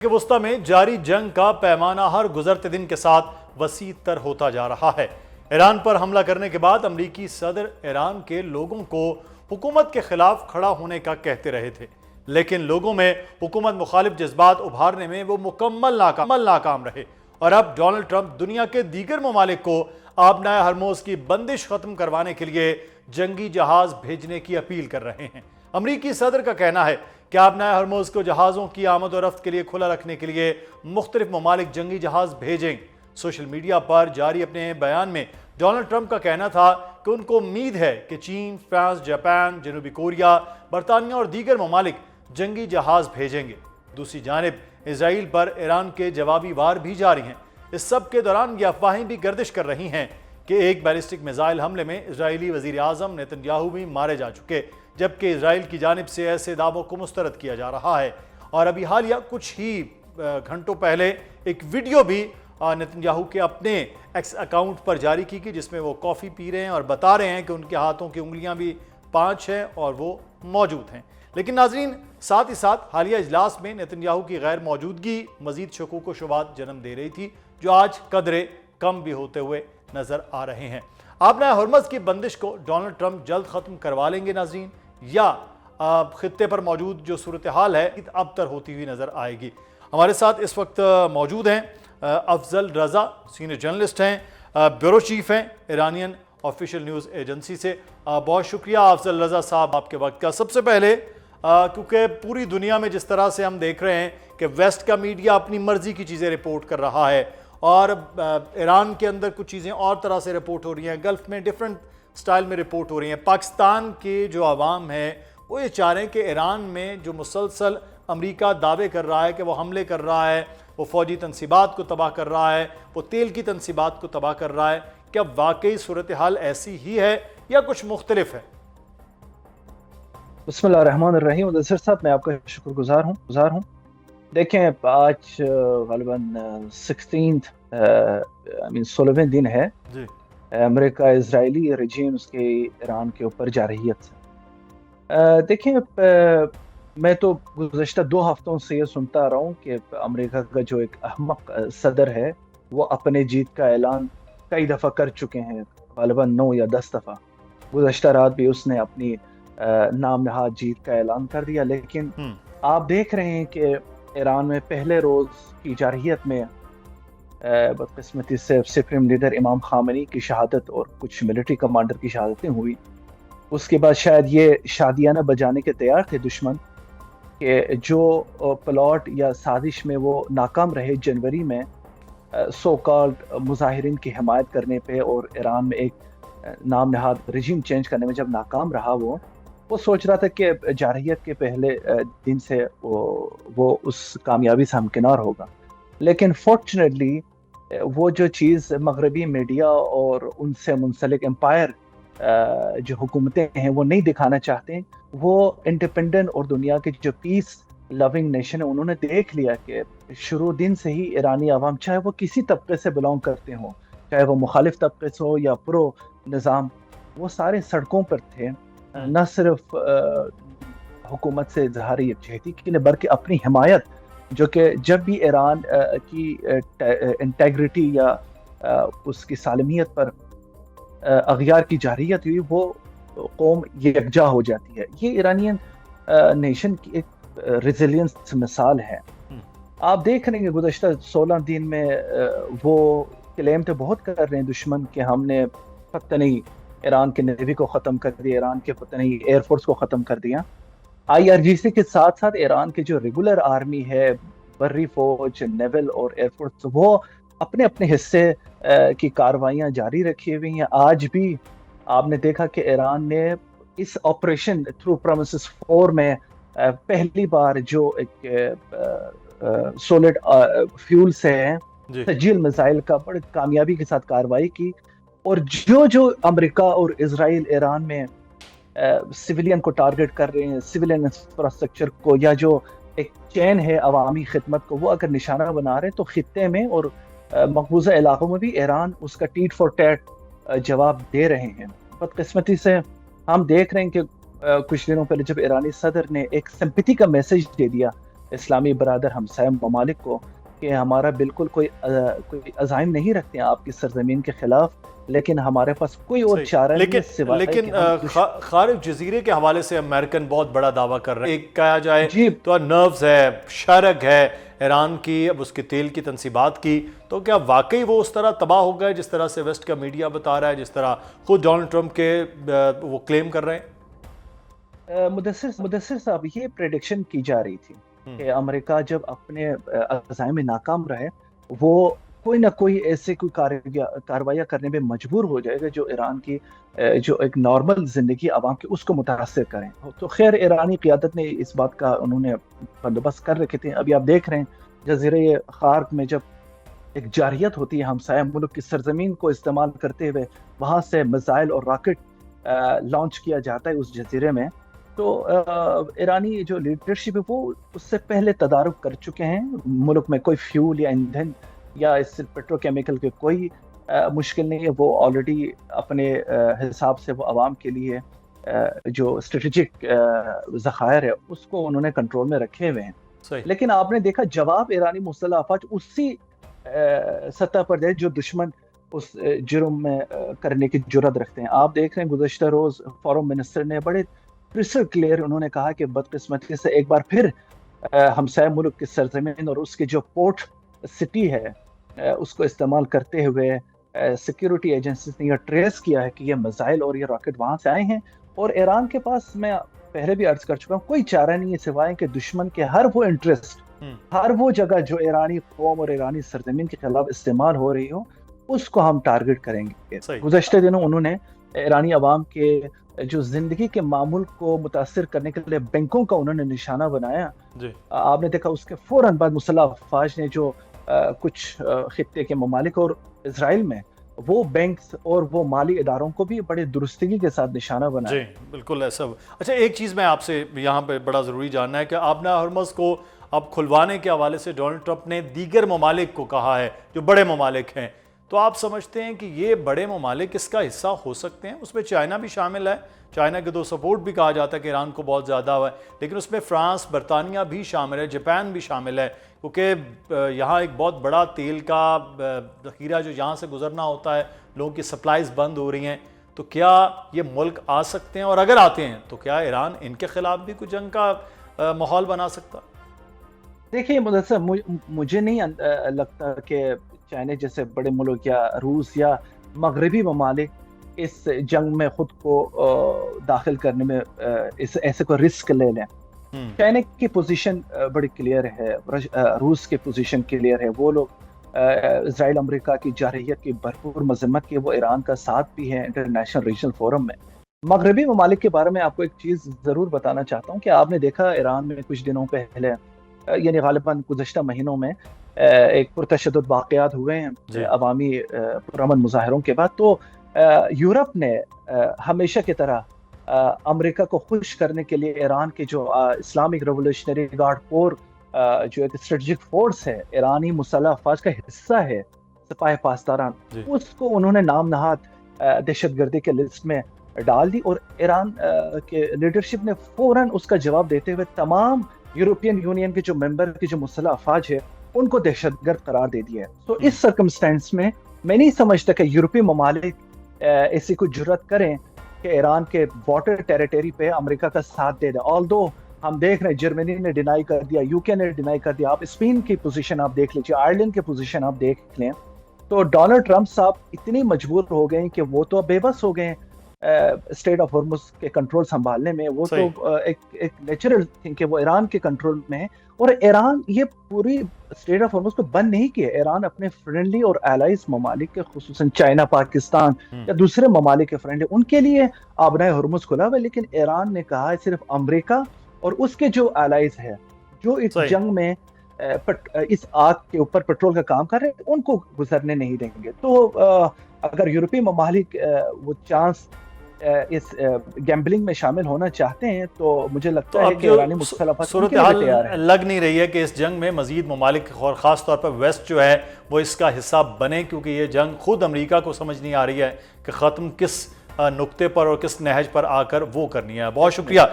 کہ وسطی میں جاری جنگ کا پیمانہ ہر گزرتے دن کے ساتھ وسیع تر ہوتا جا رہا ہے۔ ایران پر حملہ کرنے کے بعد امریکی صدر ایران کے لوگوں کو حکومت کے خلاف کھڑا ہونے کا کہتے رہے تھے، لیکن لوگوں میں حکومت مخالف جذبات ابھارنے میں وہ مکمل ناکام رہے، اور اب ڈونلڈ ٹرمپ دنیا کے دیگر ممالک کو آبنائے ہرموز کی بندش ختم کروانے کے لیے جنگی جہاز بھیجنے کی اپیل کر رہے ہیں۔ امریکی صدر کا کہنا ہے کہ آبنائے ہرموز کو جہازوں کی آمد و رفت کے لیے کھلا رکھنے کے لیے مختلف ممالک جنگی جہاز بھیجیں۔ سوشل میڈیا پر جاری اپنے بیان میں ڈونلڈ ٹرمپ کا کہنا تھا کہ ان کو امید ہے کہ چین، فرانس، جاپان، جنوبی کوریا، برطانیہ اور دیگر ممالک جنگی جہاز بھیجیں گے۔ دوسری جانب اسرائیل پر ایران کے جوابی وار بھی جاری ہیں۔ اس سب کے دوران یہ افواہیں بھی گردش کر رہی ہیں کہ ایک بیلسٹک میزائل حملے میں اسرائیلی وزیر اعظم نیتن بھی مارے جا چکے، جبکہ اسرائیل کی جانب سے ایسے دعووں کو مسترد کیا جا رہا ہے۔ اور ابھی حالیہ کچھ ہی گھنٹوں پہلے ایک ویڈیو بھی نیتن کے اپنے ایکس اکاؤنٹ پر جاری کی گئی، جس میں وہ کافی پی رہے ہیں اور بتا رہے ہیں کہ ان کے ہاتھوں کی انگلیاں بھی 5 ہیں اور وہ موجود ہیں۔ لیکن ناظرین، ساتھ ہی ساتھ حالیہ اجلاس میں نیتن کی غیر موجودگی مزید شکوک و شبہات جنم دے رہی تھی، جو آج قدرے کم بھی ہوتے ہوئے نظر آ رہے ہیں۔ آبنائے ہرمز کی بندش کو ڈونلڈ ٹرمپ جلد ختم کروا لیں گے ناظرین، یا خطے پر موجود جو صورتحال ہے ابتر ہوتی ہوئی نظر آئے گی؟ ہمارے ساتھ اس وقت موجود ہیں افضل رضا، سینئر جرنلسٹ ہیں، بیورو چیف ہیں ایرانین آفیشیل نیوز ایجنسی سے۔ بہت شکریہ افضل رضا صاحب آپ کے وقت کا۔ سب سے پہلے کیونکہ پوری دنیا میں جس طرح سے ہم دیکھ رہے ہیں کہ ویسٹ کا میڈیا اپنی مرضی کی چیزیں رپورٹ کر رہا ہے، اور ایران کے اندر کچھ چیزیں اور طرح سے رپورٹ ہو رہی ہیں، گلف میں ڈیفرنٹ سٹائل میں رپورٹ ہو رہی ہیں، پاکستان کے جو عوام ہے وہ یہ چاہ رہے ہیں کہ ایران میں جو مسلسل امریکہ دعوے کر رہا ہے کہ وہ حملے کر رہا ہے، وہ فوجی تنصیبات کو تباہ کر رہا ہے، وہ تیل کی تنصیبات کو تباہ کر رہا ہے، کیا واقعی صورتحال ایسی ہی ہے یا کچھ مختلف ہے؟ بسم اللہ الرحمن الرحیم۔ مدثر صاحب، میں آپ کا شکر گزار ہوں۔ دیکھیں، آج غالباً 16ویں دن ہے جی، امریکہ اسرائیلی ریجیمز کے ایران کے اوپر جارحیت سے۔ دیکھیں، میں تو گزشتہ 2 ہفتوں سے یہ سنتا رہا ہوں کہ امریکہ کا جو ایک احمق صدر ہے وہ اپنے جیت کا اعلان کئی دفعہ کر چکے ہیں، غالباً 9 یا 10 دفعہ۔ گزشتہ رات بھی اس نے اپنی نام نہاد جیت کا اعلان کر دیا، لیکن آپ دیکھ رہے ہیں کہ ایران میں پہلے روز کی جارحیت میں بدقسمتی سے سپریم لیڈر امام خامنئی کی شہادت اور کچھ ملٹری کمانڈر کی شہادتیں ہوئی۔ اس کے بعد شاید یہ شادیانہ بجانے کے تیار تھے دشمن کہ جو پلاٹ یا سازش میں وہ ناکام رہے جنوری میں سو کالڈ مظاہرین کی حمایت کرنے پہ، اور ایران میں ایک نام نہاد رجیم چینج کرنے میں جب ناکام رہا، وہ سوچ رہا تھا کہ جارحیت کے پہلے دن سے وہ اس کامیابی سے ہمکنار ہوگا۔ لیکن فارچونیٹلی وہ جو چیز مغربی میڈیا اور ان سے منسلک امپائر جو حکومتیں ہیں وہ نہیں دکھانا چاہتے، وہ انڈیپینڈنٹ اور دنیا کے جو پیس لونگ نیشن ہے انہوں نے دیکھ لیا کہ شروع دن سے ہی ایرانی عوام، چاہے وہ کسی طبقے سے بلانگ کرتے ہوں، چاہے وہ مخالف طبقے سے ہو یا پرو نظام، وہ سارے سڑکوں پر تھے، نہ صرف حکومت سے اظہار یکجہتی کے لیے بلکہ اپنی حمایت، جو کہ جب بھی ایران کی انٹیگریٹی یا اس کی سالمیت پر اغیار کی جارحیت ہوئی، وہ قوم یکجا ہو جاتی ہے۔ یہ ایرانین نیشن کی ایک ریزیلینس مثال ہے۔ آپ دیکھ رہے ہیں کہ گزشتہ 16 دن میں وہ کلیم تو بہت کر رہے ہیں دشمن کہ ہم نے پتہ نہیں ایران کے نیوی کو ختم کر دیا، ایران کے پتہ نہیں ایئر فورس کو ختم کر دیا۔ IRGC کے ساتھ ساتھ ایران کے جو ریگولر آرمی ہے، بری فوج، نیول اور ایئر فورس، وہ اپنے اپنے حصے کی کاروائیاں جاری رکھی ہوئی ہیں۔ آج بھی آپ نے دیکھا کہ ایران نے اس آپریشن تھرو پرومسز 4 میں پہلی بار جو ایک سولڈ فیول سے تجیل میزائل کا بڑی کامیابی کے ساتھ کارروائی کی، اور جو امریکہ اور اسرائیل ایران میں سویلین کو ٹارگٹ کر رہے ہیں، سویلین انفراسٹرکچر کو، یا جو ایک چین ہے عوامی خدمت کو، وہ اگر نشانہ بنا رہے ہیں تو خطے میں اور مقبوضہ علاقوں میں بھی ایران اس کا ٹیٹ فور ٹیٹ جواب دے رہے ہیں۔ بدقسمتی سے ہم دیکھ رہے ہیں کہ کچھ دنوں پہلے جب ایرانی صدر نے ایک سمپیتی کا میسج دے دیا اسلامی برادر ہمسائے ممالک کو کہ ہمارا بالکل کوئی عزائم نہیں رکھتے ہیں آپ کی سرزمین کے خلاف، لیکن ہمارے پاس کوئی اور چارہ نہیں ہے سوائے لیکن خارج جزیرے کے حوالے سے امریکن بہت بڑا دعویٰ کر رہے ہیں، ایک کہا جائے تو نروز ہے، شرک ہے ایران کی، اب اس کے تیل کی تنصیبات کی، تو کیا واقعی وہ اس طرح تباہ ہو گئے جس طرح سے ویسٹ کا میڈیا بتا رہا ہے، جس طرح خود ڈونلڈ ٹرمپ کے وہ کلیم کر رہے ہیں؟ مدثر صاحب، یہ پریڈکشن کی جا رہی تھی کہ امریکہ جب اپنے عزائم میں ناکام رہے وہ کوئی نہ کوئی ایسے کوئی کاروائیاں کرنے میں مجبور ہو جائے گا جو ایران کی جو ایک نارمل زندگی عوام کی اس کو متاثر کریں. تو خیر ایرانی قیادت نے اس بات کا انہوں نے بندوبست کر رکھے تھے. ابھی آپ دیکھ رہے ہیں جزیرے خارق میں جب ایک جارحیت ہوتی ہے ہمسایہ ملک کی سرزمین کو استعمال کرتے ہوئے وہاں سے میزائل اور راکٹ لانچ کیا جاتا ہے اس جزیرے میں، تو ایرانی جو لیڈرشپ ہے وہ اس سے پہلے تدارک کر چکے ہیں. ملک میں کوئی فیول یا ایندھن یا اس سے پیٹرو کیمیکل کے کوئی مشکل نہیں ہے. وہ آلریڈی اپنے حساب سے وہ عوام کے لیے جو اسٹریٹجک ذخائر ہے اس کو انہوں نے کنٹرول میں رکھے ہوئے ہیں. لیکن آپ نے دیکھا جواب ایرانی مسلح افواج اسی سطح پر دے جو دشمن اس جرم میں کرنے کی جرات رکھتے ہیں. آپ دیکھ رہے ہیں گزشتہ روز فارم منسٹر نے بڑے کرسٹل کلیئر انہوں نے کہا کہ بدقسمتی سے ایک بار پھر ہمسایہ ملک کی سرزمین اور اس کے جو پورٹ سٹی ہے اس کو استعمال کرتے ہوئے سیکیورٹی ایجنسیز نے یہ ٹریس کیا ہے کہ یہ میزائل اور یہ راکٹ وہاں سے آئے ہیں. اور ایران کے پاس، میں پہلے بھی عرض کر چکا ہوں، کوئی چارہ نہیں ہے سوائے کہ دشمن کے ہر وہ انٹرسٹ، ہر وہ جگہ جو ایرانی قوم اور ایرانی سرزمین کے خلاف استعمال ہو رہی ہو اس کو ہم ٹارگٹ کریں گے. گزشتہ دنوں انہوں نے ایرانی عوام کے جو زندگی کے معمول کو متاثر کرنے کے لیے بینکوں کا انہوں نے نشانہ بنایا. آپ نے دیکھا اس کے فوراً بعد مسلح افواج نے جو کچھ خطے کے ممالک اور اسرائیل میں وہ بینکس اور وہ مالی اداروں کو بھی بڑے درستگی کے ساتھ نشانہ بنایا. جی بالکل ایسا. اچھا ایک چیز میں آپ سے یہاں پہ بڑا ضروری جاننا ہے کہ آبنا ہرمز کو اب کھلوانے کے حوالے سے ڈونلڈ ٹرمپ نے دیگر ممالک کو کہا ہے جو بڑے ممالک ہیں، تو آپ سمجھتے ہیں کہ یہ بڑے ممالک اس کا حصہ ہو سکتے ہیں؟ اس میں چائنا بھی شامل ہے، چائنا کے تو سپورٹ بھی کہا جاتا ہے کہ ایران کو بہت زیادہ ہوا ہے، لیکن اس میں فرانس، برطانیہ بھی شامل ہے، جاپان بھی شامل ہے، کیونکہ یہاں ایک بہت بڑا تیل کا ذخیرہ جو یہاں سے گزرنا ہوتا ہے، لوگوں کی سپلائز بند ہو رہی ہیں. تو کیا یہ ملک آ سکتے ہیں؟ اور اگر آتے ہیں تو کیا ایران ان کے خلاف بھی کچھ جنگ کا ماحول بنا سکتا؟ دیکھیے مدثر، مجھے نہیں لگتا کہ چائنا جیسے بڑے ملک یا روس یا مغربی ممالک اس جنگ میں خود کو داخل کرنے میں ایسے کوئی رسک لے لیں. چائنا کی پوزیشن بڑی کلیئر ہے، روس کی پوزیشن کلیئر ہے. وہ لوگ اسرائیل امریکہ کی جارحیت کی بھرپور مذمت کی، وہ ایران کا ساتھ بھی ہے انٹرنیشنل ریجنل فورم میں. مغربی ممالک کے بارے میں آپ کو ایک چیز ضرور بتانا چاہتا ہوں کہ آپ نے دیکھا ایران میں کچھ دنوں پہلے، یعنی غالباً گزشتہ مہینوں میں ایک پرتشدد واقعات ہوئے ہیں عوامی پرامن مظاہروں کے بعد. تو یورپ نے ہمیشہ کی طرح امریکہ کو خوش کرنے کے لیے ایران کے جو اسلامک ریولیوشنری گارڈ کور جو ایک اسٹریٹجک فورس ہے، ایرانی مسلح افواج کا حصہ ہے، سپاہ پاسداران، اس کو انہوں نے نام نہاد دہشت گردی کے لسٹ میں ڈال دی. اور ایران کے لیڈرشپ نے فوراً اس کا جواب دیتے ہوئے تمام یورپین یونین کے جو ممبر کی جو مسلح افواج ہے ان کو دہشت گرد قرار دے دیا ہے. تو اس سرکمسٹینس میں میں نہیں سمجھتا کہ یورپی ممالک ایسی کوئی جرات کریں کہ ایران کے واٹر ٹیریٹری پہ امریکہ کا ساتھ دے دیں. آلدو ہم دیکھ رہے ہیں جرمنی نے ڈینائی کر دیا، یو کے نے ڈینائی کر دیا، آپ اسپین کی پوزیشن آپ دیکھ لیجیے، آئرلینڈ کی پوزیشن آپ دیکھ لیں. تو ڈونلڈ ٹرمپ صاحب اتنی مجبور ہو گئے کہ وہ تو بے بس ہو گئے اسٹیٹ آف ہارمز کے کنٹرول سنبھالنے میں. وہ تو ایک نیچرل تھنگ کہ وہ ایران کے کنٹرول میں ہے. اور ایران یہ پوری اسٹیٹ آف ہارمز کو بند نہیں کیا. ایران اپنے فرینڈلی اور الائز ممالک کے، خصوصاً چائنا، پاکستان یا دوسرے ممالک کے فرینڈلی، ان کے لیے آبنائے ہرمز کھلا ہوا ہے. لیکن ایران نے کہا ہے صرف امریکہ اور اس کے جو الائز ہے جو اس جنگ میں اس آگ کے اوپر پیٹرول کا کام کر رہے ہیں ان کو گزرنے نہیں دیں گے. تو اگر یورپی ممالک وہ چانس اس گیمبلنگ میں شامل ہونا چاہتے ہیں تو مجھے لگتا ہے کہ ایرانی مسلح افواج صورتحال لگ نہیں رہی ہے کہ اس جنگ میں مزید ممالک اور خاص طور پر ویسٹ جو ہے وہ اس کا حصہ بنے، کیونکہ یہ جنگ خود امریکہ کو سمجھ نہیں آ رہی ہے کہ ختم کس نقطے پر اور کس نہج پر آ کر وہ کرنی ہے. بہت شکریہ.